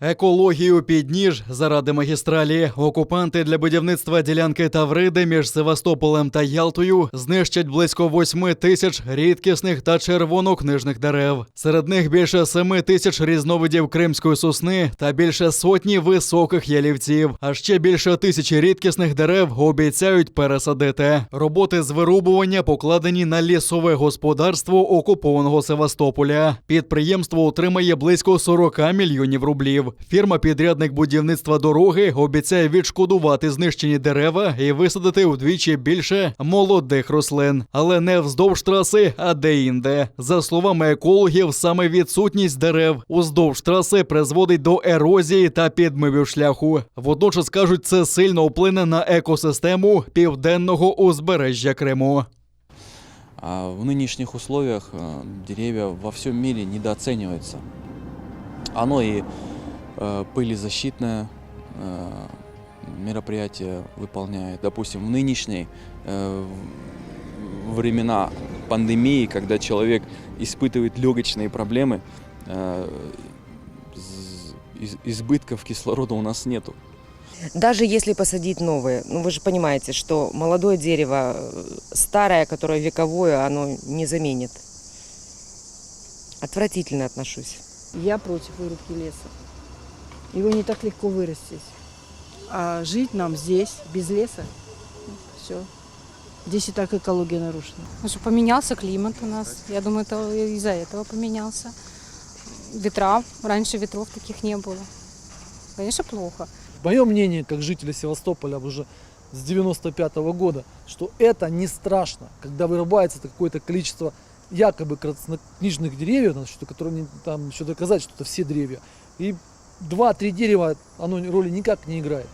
Екологію під ніж заради магістралі. Окупанти для будівництва ділянки Тавриди між Севастополем та Ялтою знищать близько 8 тисяч рідкісних та червонокнижних дерев. Серед них більше 7 тисяч різновидів кримської сосни та більше сотні високих ялівців. А ще більше 1000 рідкісних дерев обіцяють пересадити. Роботи з вирубування покладені на лісове господарство окупованого Севастополя. Підприємство отримає близько 40 мільйонів рублів. Фірма-підрядник будівництва дороги обіцяє відшкодувати знищені дерева і висадити вдвічі більше молодих рослин. Але не вздовж траси, а де-інде. За словами екологів, саме відсутність дерев уздовж траси призводить до ерозії та підмивів шляху. Водночас кажуть, це сильно вплине на екосистему південного узбережжя Криму. В нынешних условиях деревья во всем мире недооцениваются. Оно и пылезащитное мероприятие выполняет. Допустим, в нынешние времена пандемии, когда человек испытывает легочные проблемы, избытков кислорода у нас нету. Даже если посадить новые, вы же понимаете, что молодое дерево, старое, которое вековое, оно не заменит. Отвратительно отношусь. Я против вырубки леса. Его не так легко вырастить. А жить нам здесь, без леса, все. Здесь и так экология нарушена. Потому что поменялся климат у нас. Я думаю, это из-за этого поменялся. Ветра. Раньше ветров таких не было. Конечно, плохо. Мое мнение, как жителя Севастополя уже с 95-го года, что это не страшно, когда вырубается какое-то количество якобы краснокнижных деревьев, которые там еще доказать, что это все деревья. И 2-3 дерева, оно роли никак не играет.